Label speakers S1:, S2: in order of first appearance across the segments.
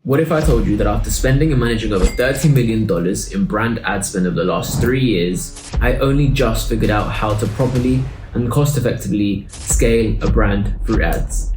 S1: What if I told you that after spending and managing over $30 million in brand ad spend over the last 3 years, I only just figured out how to properly and cost effectively scale a brand through ads?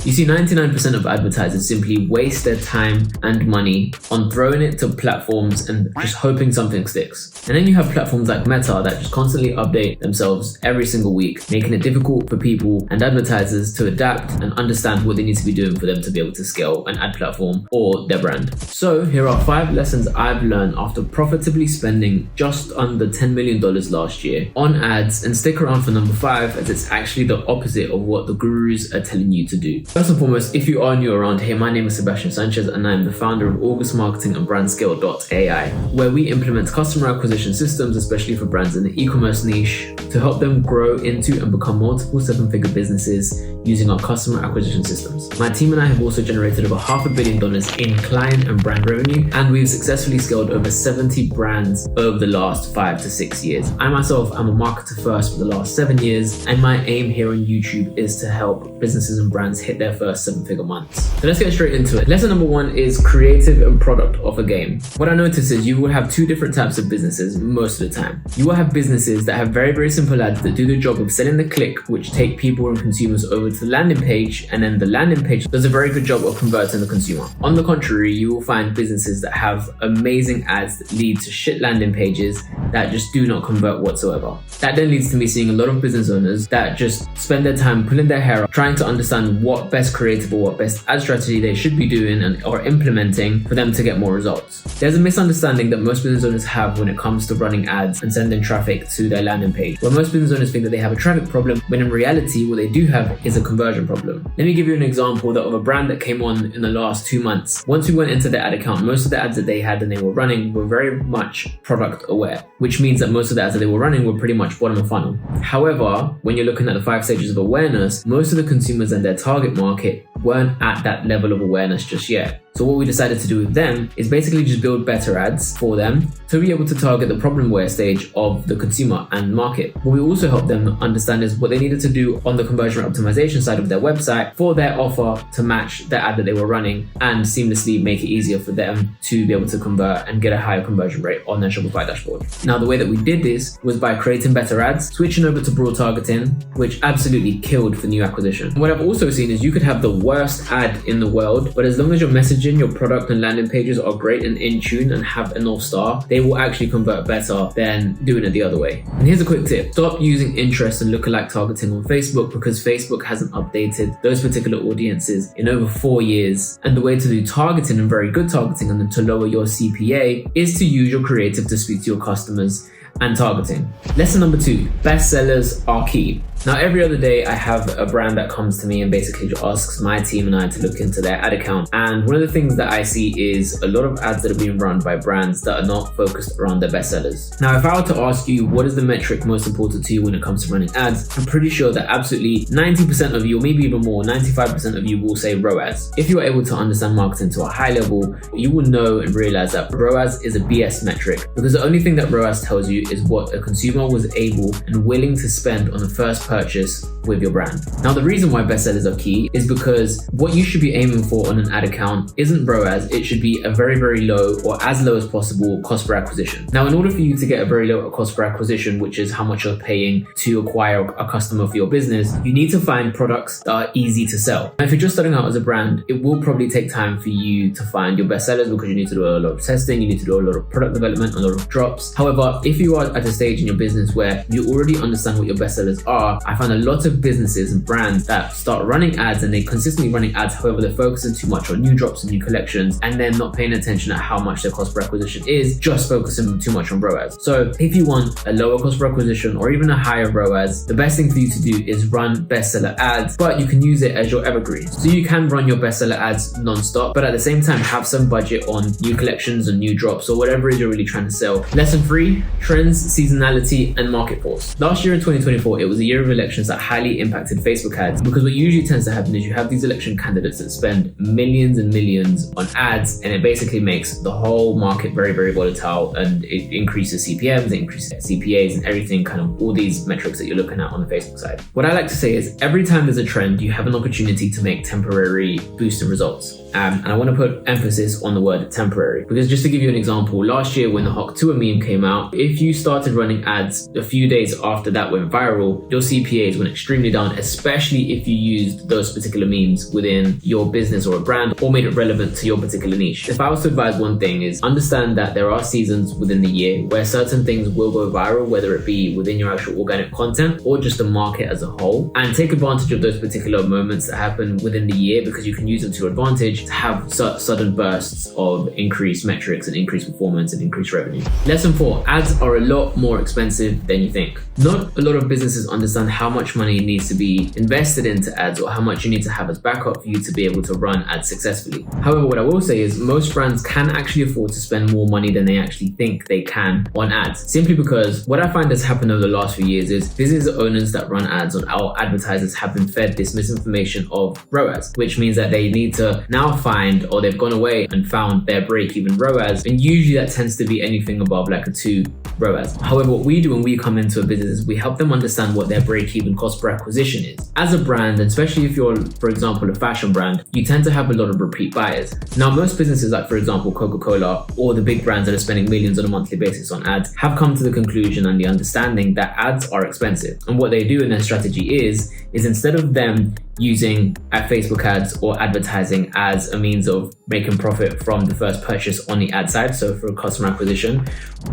S1: You see, 99% of advertisers simply waste their time and money on throwing it to platforms and just hoping something sticks. And then you have platforms like Meta that just constantly update themselves every single week, making it difficult for people and advertisers to adapt and understand what they need to be doing for them to be able to scale an ad platform or their brand. So here are 5 lessons I've learned after profitably spending just under $10 million last year on ads, and stick around for number 5 as it's actually the opposite of what the gurus are telling you to do. First and foremost, if you are new around here, my name is Sebastian Sanchez and I am the founder of August Marketing and BrandScale.ai, where we implement customer acquisition systems, especially for brands in the e-commerce niche, to help them grow into and become multiple 7-figure businesses using our customer acquisition systems. My team and I have also generated over $500 million in client and brand revenue, and we've successfully scaled over 70 brands over the last 5 to 6 years. I myself am a marketer first for the last 7 years, and my aim here on YouTube is to help businesses and brands hit their first 7-figure months. So let's get straight into it. Lesson number 1 is creative and product of a game. What I noticed is you will have 2 different types of businesses most of the time. You will have businesses that have very, very simple ads that do the job of selling the click, which take people and consumers over to the landing page, and then the landing page does a very good job of converting the consumer. On the contrary, you will find businesses that have amazing ads that lead to shit landing pages that just do not convert whatsoever. That then leads to me seeing a lot of business owners that just spend their time pulling their hair up, trying to understand what best creative or what best ad strategy they should be doing and or implementing for them to get more results. There's a misunderstanding that most business owners have when it comes to running ads and sending traffic to their landing page, where most business owners think that they have a traffic problem, when in reality what they do have is a conversion problem. Let me give you an example of a brand that came on in the last 2 months. Once we went into their ad account, most of the ads that they had and they were running were very much product aware, which means that most of the ads that they were running were pretty much bottom of funnel. However, when you're looking at the 5 stages of awareness, most of the consumers and their target market weren't at that level of awareness just yet. So what we decided to do with them is basically just build better ads for them to be able to target the problem aware stage of the consumer and market. What we also helped them understand is what they needed to do on the conversion optimization side of their website for their offer to match the ad that they were running and seamlessly make it easier for them to be able to convert and get a higher conversion rate on their Shopify dashboard. Now, the way that we did this was by creating better ads, switching over to broad targeting, which absolutely killed for new acquisition. What I've also seen is you could have the worst ad in the world, but as long as your messaging, your product and landing pages are great and in tune and have a North Star, they will actually convert better than doing it the other way. And here's a quick tip. Stop using interest and lookalike targeting on Facebook, because Facebook hasn't updated those particular audiences in over 4 years. And the way to do targeting and very good targeting and to lower your CPA is to use your creative to speak to your customers and targeting. Lesson number 2, bestsellers are key. Now, every other day I have a brand that comes to me and basically asks my team and I to look into their ad account. And one of the things that I see is a lot of ads that are being run by brands that are not focused around their bestsellers. Now, if I were to ask you what is the metric most important to you when it comes to running ads, I'm pretty sure that absolutely 90% of you, or maybe even more, 95% of you will say ROAS. If you are able to understand marketing to a high level, you will know and realize that ROAS is a BS metric, because the only thing that ROAS tells you is what a consumer was able and willing to spend on the first purchase with your brand. Now, the reason why bestsellers are key is because what you should be aiming for on an ad account isn't ROAS, it should be a very, very low or as low as possible cost per acquisition. Now, in order for you to get a very low cost per acquisition, which is how much you're paying to acquire a customer for your business, you need to find products that are easy to sell. Now, if you're just starting out as a brand, it will probably take time for you to find your bestsellers because you need to do a lot of testing, you need to do a lot of product development, a lot of drops. However, if you are at a stage in your business where you already understand what your bestsellers are, I find a lot of businesses and brands that start running ads and they consistently running ads, however they're focusing too much on new drops and new collections and then not paying attention at how much their cost per acquisition is, just focusing too much on ROAS. So if you want a lower cost per acquisition or even a higher ROAS, the best thing for you to do is run bestseller ads, but you can use it as your evergreen. So you can run your bestseller ads non-stop, but at the same time have some budget on new collections and new drops or whatever it is you're really trying to sell. Lesson 3, trends, seasonality and market force. Last year in 2024, it was a year of elections that highly highly impacted Facebook ads, because what usually tends to happen is you have these election candidates that spend millions and millions on ads, and it basically makes the whole market very, very volatile, and it increases CPMs, it increases CPAs, and everything, kind of all these metrics that you're looking at on the Facebook side. What I like to say is every time there's a trend, you have an opportunity to make temporary boost in results. And I want to put emphasis on the word temporary, because just to give you an example, last year when the Hawk Tour meme came out, if you started running ads a few days after that went viral, your CPAs went extremely down, especially if you used those particular memes within your business or a brand, or made it relevant to your particular niche. If I was to advise one thing, is understand that there are seasons within the year where certain things will go viral, whether it be within your actual organic content or just the market as a whole, and take advantage of those particular moments that happen within the year, because you can use them to your advantage to have sudden bursts of increased metrics and increased performance and increased revenue. Lesson 4, ads are a lot more expensive than you think. Not a lot of businesses understand how much money needs to be invested into ads, or how much you need to have as backup for you to be able to run ads successfully. However, what I will say is most brands can actually afford to spend more money than they actually think they can on ads, simply because what I find has happened over the last few years is business owners that run ads on our advertisers have been fed this misinformation of ROAS, which means that they need to now find, or they've gone away and found their break-even ROAS, and usually that tends to be anything above like a 2 ROAS. However, what we do when we come into a business is we help them understand what their break-even cost per acquisition is. As a brand, and especially if you're, for example, a fashion brand, you tend to have a lot of repeat buyers. Now, most businesses like, for example, Coca-Cola, or the big brands that are spending millions on a monthly basis on ads, have come to the conclusion and the understanding that ads are expensive. And what they do in their strategy is instead of them using Facebook ads or advertising as a means of making profit from the first purchase on the ad side, so for customer acquisition,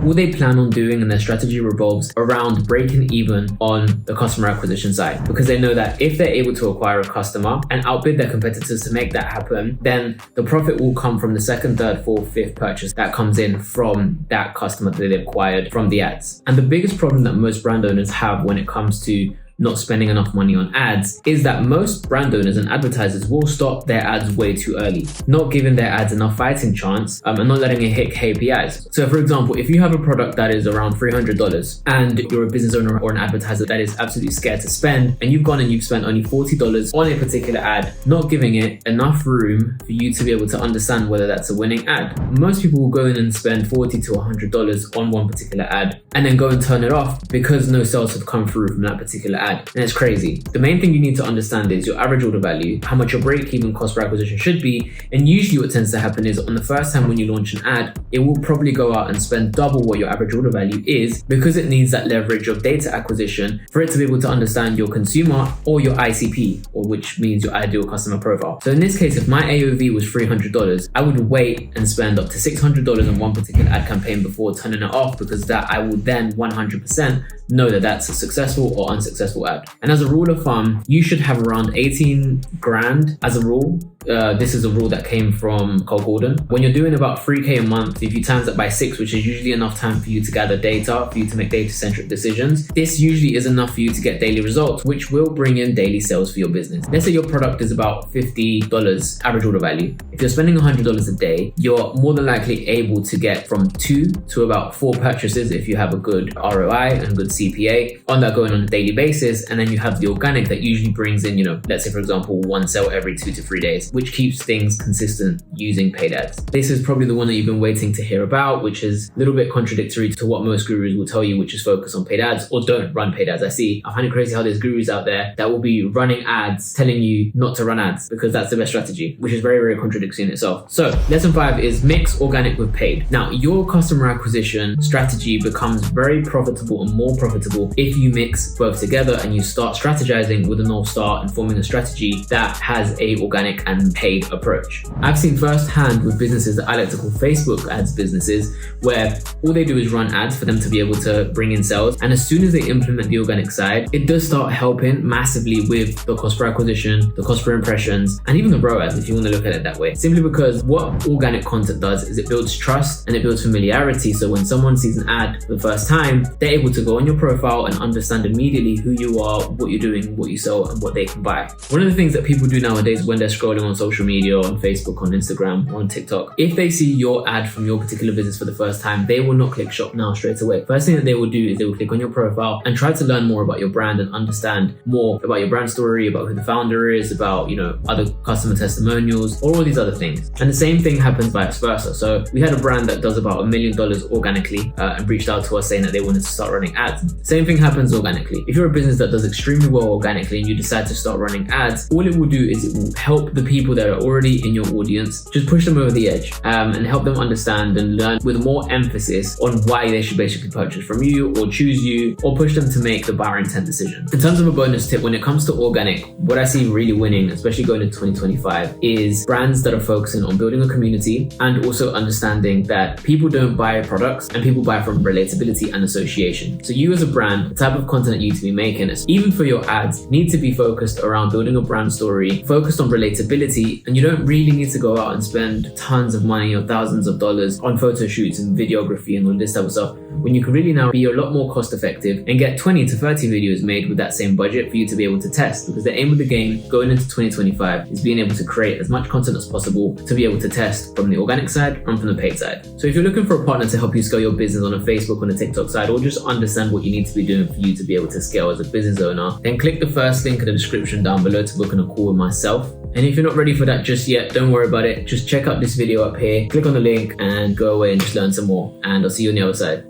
S1: what they plan on doing and their strategy revolves around breaking even on the customer acquisition side, because they know that if they're able to acquire a customer and outbid their competitors to make that happen, then the profit will come from the second, third, fourth, fifth purchase that comes in from that customer that they acquired from the ads. And the biggest problem that most brand owners have when it comes to not spending enough money on ads is that most brand owners and advertisers will stop their ads way too early, not giving their ads enough fighting chance, and not letting it hit KPIs. So for example, if you have a product that is around $300 and you're a business owner or an advertiser that is absolutely scared to spend, and you've gone and you've spent only $40 on a particular ad, not giving it enough room for you to be able to understand whether that's a winning ad. Most people will go in and spend $40 to $100 on one particular ad and then go and turn it off because no sales have come through from that particular ad. And it's crazy. The main thing you need to understand is your average order value, how much your break-even cost per acquisition should be, and usually what tends to happen is on the first time when you launch an ad, it will probably go out and spend double what your average order value is, because it needs that leverage of data acquisition for it to be able to understand your consumer, or your ICP, or which means your ideal customer profile. So in this case, if my AOV was $300, I would wait and spend up to $600 on one particular ad campaign before turning it off, because that I will then 100% know that that's a successful or unsuccessful ad. And as a rule of thumb, you should have around 18 grand as a rule. This is a rule that came from Cole Gordon. When you're doing about 3K a month, if you times that by 6, which is usually enough time for you to gather data, for you to make data-centric decisions, this usually is enough for you to get daily results, which will bring in daily sales for your business. Let's say your product is about $50 average order value. If you're spending $100 a day, you're more than likely able to get from 2 to about 4 purchases if you have a good ROI and good CPA on that going on a daily basis. And then you have the organic that usually brings in, let's say for example, 1 sale every 2 to 3 days, which keeps things consistent using paid ads. This is probably the one that you've been waiting to hear about, which is a little bit contradictory to what most gurus will tell you, which is focus on paid ads or don't run paid ads. I find it crazy how there's gurus out there that will be running ads telling you not to run ads because that's the best strategy, which is very, very contradictory in itself. So lesson 5 is mix organic with paid. Now, your customer acquisition strategy becomes very profitable and more profitable if you mix both together and you start strategizing with a North Star and forming a strategy that has a organic and paid approach. I've seen firsthand with businesses that I like to call Facebook ads businesses, where all they do is run ads for them to be able to bring in sales. And as soon as they implement the organic side, it does start helping massively with the cost per acquisition, the cost per impressions, and even the ROAS, if you want to look at it that way. Simply because what organic content does is it builds trust and it builds familiarity. So when someone sees an ad for the first time, they're able to go on your profile and understand immediately who you are, what you're doing, what you sell, and what they can buy. One of the things that people do nowadays when they're scrolling on on social media, on Facebook, on Instagram, or on TikTok, if they see your ad from your particular business for the first time, they will not click shop now straight away. First thing that they will do is they will click on your profile and try to learn more about your brand and understand more about your brand story, about who the founder is, about, other customer testimonials, or all these other things. And the same thing happens vice versa. So we had a brand that does about $1 million organically and reached out to us saying that they wanted to start running ads. Same thing happens organically. If you're a business that does extremely well organically and you decide to start running ads, all it will do is it will help the people that are already in your audience, just push them over the edge and help them understand and learn with more emphasis on why they should basically purchase from you or choose you, or push them to make the buyer intent decision. In terms of a bonus tip, when it comes to organic, what I see really winning, especially going into 2025, is brands that are focusing on building a community and also understanding that people don't buy products and people buy from relatability and association. So you as a brand, the type of content that you need to be making, even for your ads, need to be focused around building a brand story, focused on relatability, and you don't really need to go out and spend tons of money or thousands of dollars on photo shoots and videography and all this type of stuff, when you can really now be a lot more cost effective and get 20 to 30 videos made with that same budget for you to be able to test. Because the aim of the game going into 2025 is being able to create as much content as possible to be able to test from the organic side and from the paid side. So if you're looking for a partner to help you scale your business on a Facebook, on a TikTok side, or just understand what you need to be doing for you to be able to scale as a business owner, then click the first link in the description down below to book in a call with myself. And if you're not ready for that just yet, don't worry about it. Just check out this video up here, click on the link and go away and just learn some more. And I'll see you on the other side.